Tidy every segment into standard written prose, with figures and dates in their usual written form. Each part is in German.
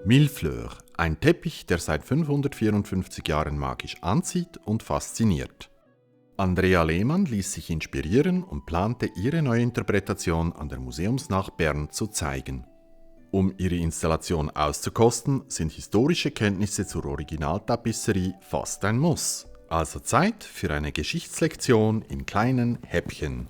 Millefleur, ein Teppich, der seit 554 Jahren magisch anzieht und fasziniert. Andrea Lehmann ließ sich inspirieren und plante ihre neue Interpretation an der Museumsnacht Bern zu zeigen. Um ihre Installation auszukosten, sind historische Kenntnisse zur Originaltapisserie fast ein Muss. Also Zeit für eine Geschichtslektion in kleinen Häppchen.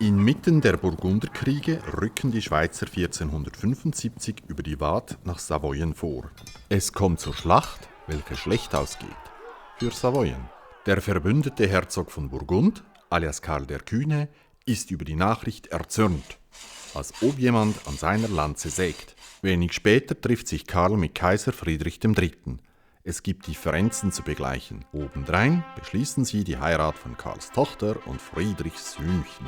Inmitten der Burgunderkriege rücken die Schweizer 1475 über die Waadt nach Savoyen vor. Es kommt zur Schlacht, welche schlecht ausgeht. Für Savoyen. Der verbündete Herzog von Burgund, alias Karl der Kühne, ist über die Nachricht erzürnt, als ob jemand an seiner Lanze sägt. Wenig später trifft sich Karl mit Kaiser Friedrich III. Es gibt Differenzen zu begleichen. Obendrein beschließen sie die Heirat von Karls Tochter und Friedrichs Söhnchen.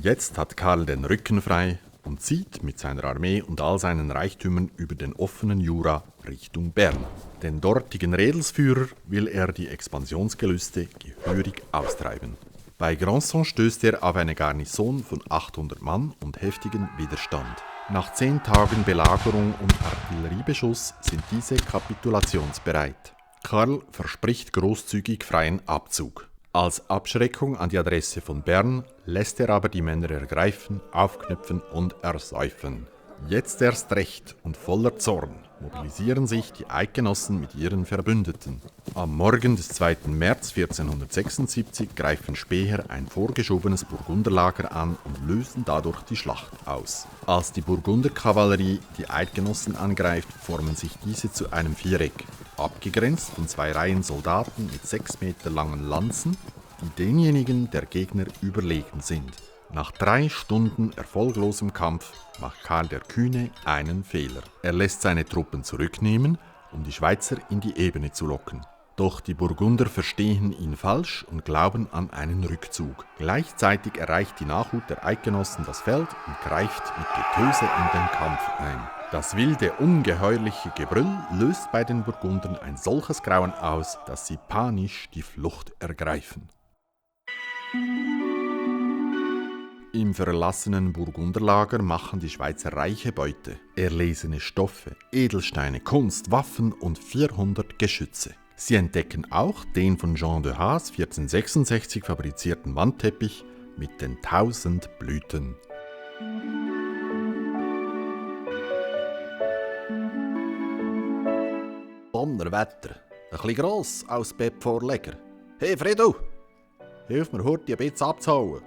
Jetzt hat Karl den Rücken frei und zieht mit seiner Armee und all seinen Reichtümern über den offenen Jura Richtung Bern. Den dortigen Rädelsführer will er die Expansionsgelüste gehörig austreiben. Bei Grandson stößt er auf eine Garnison von 800 Mann und heftigen Widerstand. Nach 10 Tagen Belagerung und Artilleriebeschuss sind diese kapitulationsbereit. Karl verspricht großzügig freien Abzug. Als Abschreckung an die Adresse von Bern lässt er aber die Männer ergreifen, aufknüpfen und ersäufen. Jetzt erst recht und voller Zorn mobilisieren sich die Eidgenossen mit ihren Verbündeten. Am Morgen des 2. März 1476 greifen Späher ein vorgeschobenes Burgunderlager an und lösen dadurch die Schlacht aus. Als die Burgunderkavallerie die Eidgenossen angreift, formen sich diese zu einem Viereck, abgegrenzt von 2 Reihen Soldaten mit 6 Meter langen Lanzen, die denjenigen der Gegner überlegen sind. Nach 3 Stunden erfolglosem Kampf macht Karl der Kühne einen Fehler. Er lässt seine Truppen zurücknehmen, um die Schweizer in die Ebene zu locken. Doch die Burgunder verstehen ihn falsch und glauben an einen Rückzug. Gleichzeitig erreicht die Nachhut der Eidgenossen das Feld und greift mit Getöse in den Kampf ein. Das wilde, ungeheuerliche Gebrüll löst bei den Burgundern ein solches Grauen aus, dass sie panisch die Flucht ergreifen. Im verlassenen Burgunderlager machen die Schweizer reiche Beute. Erlesene Stoffe, Edelsteine, Kunst, Waffen und 400 Geschütze. Sie entdecken auch den von Jean de Haas 1466 fabrizierten Wandteppich mit den 1000 Blüten. Donnerwetter, ein bisschen gross als Bettvorleger. Hey Fredo, hilf mir heute ein bisschen abzuhauen.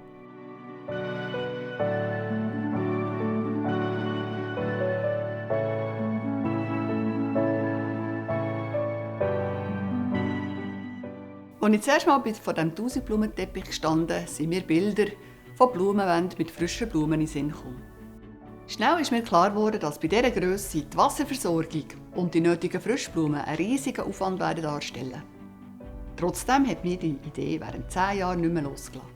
Als ich zuerst mal vor diesem 1000-Blumenteppich stand, sind mir Bilder von Blumenwänden mit frischen Blumen in den Sinn gekommen. Schnell ist mir klar geworden, dass bei dieser Grösse die Wasserversorgung und die nötigen Frischblumen einen riesigen Aufwand darstellen werden. Trotzdem hat mir die Idee während 10 Jahren nicht mehr losgelassen.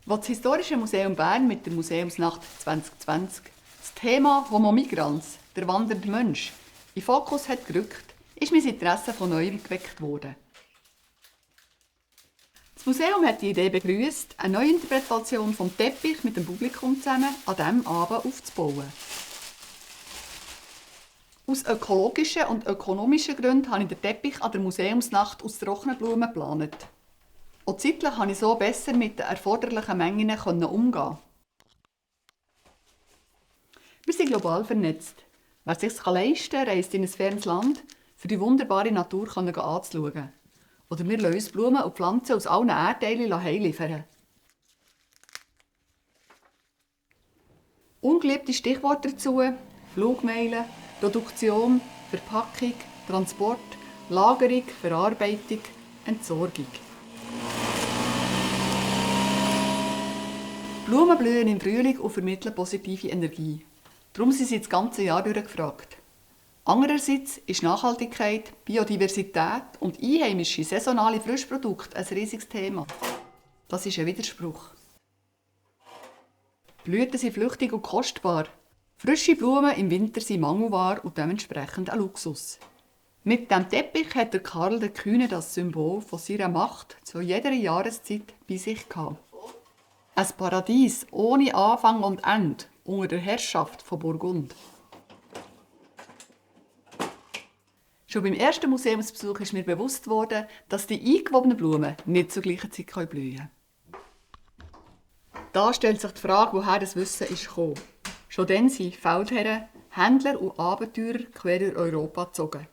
Als das Historische Museum Bern mit der Museumsnacht 2020 das Thema Homo migrans, der wandernde Mensch, in den Fokus hat gerückt, ist mein Interesse von neuem geweckt worden. Das Museum hat die Idee begrüßt, eine neue Interpretation vom Teppich mit dem Publikum zusammen an diesem Abend aufzubauen. Aus ökologischen und ökonomischen Gründen habe ich den Teppich an der Museumsnacht aus trockenen Blumen geplant. Auch zeitlich konnte ich so besser mit den erforderlichen Mengen umgehen. Wir sind global vernetzt. Wer es sich leisten kann, reist in ein fernes Land, für die wunderbare Natur anzuschauen. Oder wir lassen uns Blumen und Pflanzen aus allen Erdteilen heimliefern. Ungeliebte Stichworte dazu: Flugmeilen, Produktion, Verpackung, Transport, Lagerung, Verarbeitung, Entsorgung. Blumen blühen im Frühling und vermitteln positive Energie. Darum sind sie das ganze Jahr durch gefragt. Andererseits ist Nachhaltigkeit, Biodiversität und einheimische saisonale Frischprodukte ein riesiges Thema. Das ist ein Widerspruch. Blüten sind flüchtig und kostbar. Frische Blumen im Winter sind Mangelware und dementsprechend ein Luxus. Mit dem Teppich hat der Karl der Kühne das Symbol von seiner Macht zu jeder Jahreszeit bei sich gehabt. Ein Paradies ohne Anfang und Ende unter der Herrschaft von Burgund. Schon beim ersten Museumsbesuch ist mir bewusst worden, dass die eingewobenen Blumen nicht zur gleichen Zeit blühen können. Da stellt sich die Frage, woher das Wissen ist gekommen. Schon dann sind Feldherren, Händler und Abenteurer quer durch Europa gezogen.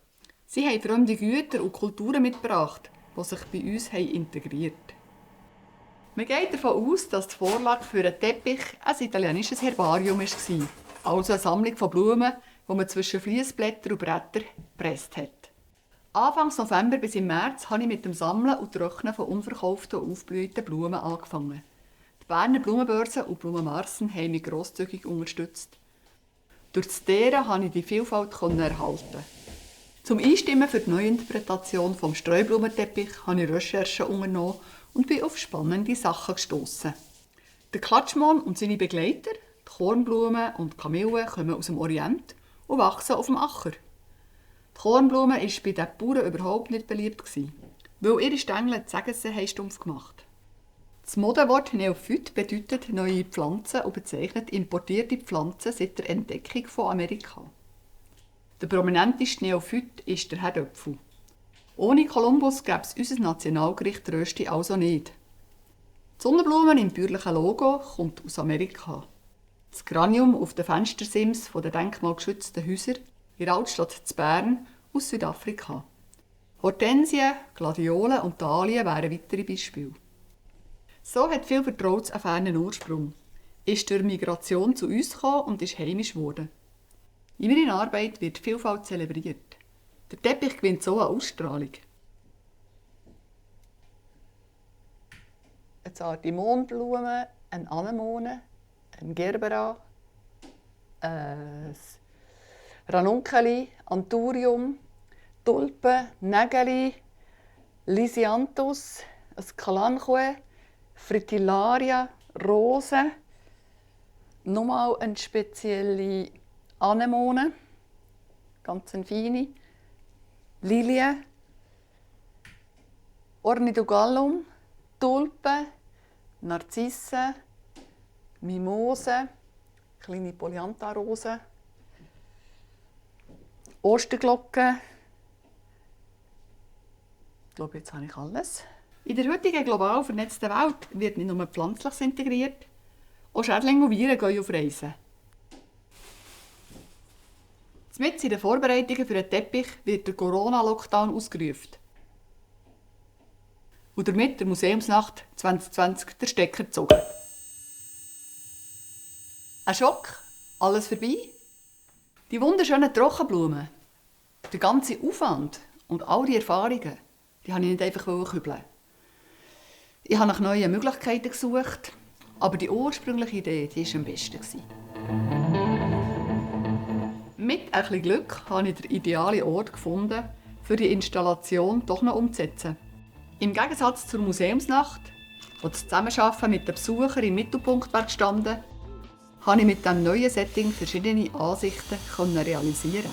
Sie haben fremde Güter und Kulturen mitgebracht, die sich bei uns integriert haben. Man geht davon aus, dass die Vorlage für einen Teppich ein italienisches Herbarium war, also eine Sammlung von Blumen, die man zwischen Fliessblätter und Bretter gepresst hat. Anfang November bis im März habe ich mit dem Sammeln und Trocknen von unverkauften und aufgeblühten Blumen angefangen. Die Berner Blumenbörse und Blumenmarsen haben mich grosszügig unterstützt. Durch das Teeren konnte ich die Vielfalt erhalten. Zum Einstimmen für die Neuinterpretation des Streublumenteppichs habe ich Recherchen unternommen und bin auf spannende Sachen gestossen. Der Klatschmohn und seine Begleiter, die Kornblumen und die Kamille, kommen aus dem Orient und wachsen auf dem Acker. Die Kornblume war bei den Bauern überhaupt nicht beliebt, weil ihre Stängel die Sägesse stumpf gemacht haben. Das Modewort Neophyt bedeutet neue Pflanzen und bezeichnet importierte Pflanzen seit der Entdeckung von Amerika. Der prominenteste Neophyt ist der Herdöpfel. Ohne Kolumbus gäbe es unser Nationalgericht Rösti also nicht. Die Sonnenblume im bäuerlichen Logo kommt aus Amerika. Das Granium auf den Fenstersims der denkmalgeschützten Häuser in der Altstadt zu Bern aus Südafrika. Hortensien, Gladiolen und Dahlien wären weitere Beispiele. So hat viel Vertrautes einen fernen Ursprung, ist durch Migration zu uns gekommen und ist heimisch geworden. In meiner Arbeit wird Vielfalt zelebriert. Der Teppich gewinnt so eine Ausstrahlung. Eine zarte Mohnblume, eine Anemone, ein Gerbera, ein Ranunkeli, Anthurium, Tulpen, Nägeli, Lysianthus, ein Kalanchoe, Fritillaria, Rosen, nochmal eine spezielle Anemone, ganz eine feine, Lilie, Ornidogallum, Tulpen, Narzissen, Mimosen, kleine Polyantarosen, Osterglocken. Ich glaube, jetzt habe ich alles. In der heutigen global vernetzten Welt wird nicht nur Pflanzliches integriert, auch Schädlinge und Viren gehen auf Reisen. Mitten in den Vorbereitungen für den Teppich wird der Corona-Lockdown ausgerufen. Und damit der Museumsnacht 2020 der Stecker gezogen. Ein Schock, alles vorbei. Die wunderschönen Trockenblumen, der ganze Aufwand und all die Erfahrungen, die wollte ich nicht einfach kübeln. Ich habe nach neuen Möglichkeiten gesucht, aber die ursprüngliche Idee die war am besten. Mit ein bisschen Glück habe ich den idealen Ort gefunden, für die Installation doch noch umzusetzen. Im Gegensatz zur Museumsnacht, wo das Zusammenarbeiten mit den Besuchern im Mittelpunkt gestanden, konnte ich mit diesem neuen Setting verschiedene Ansichten realisieren.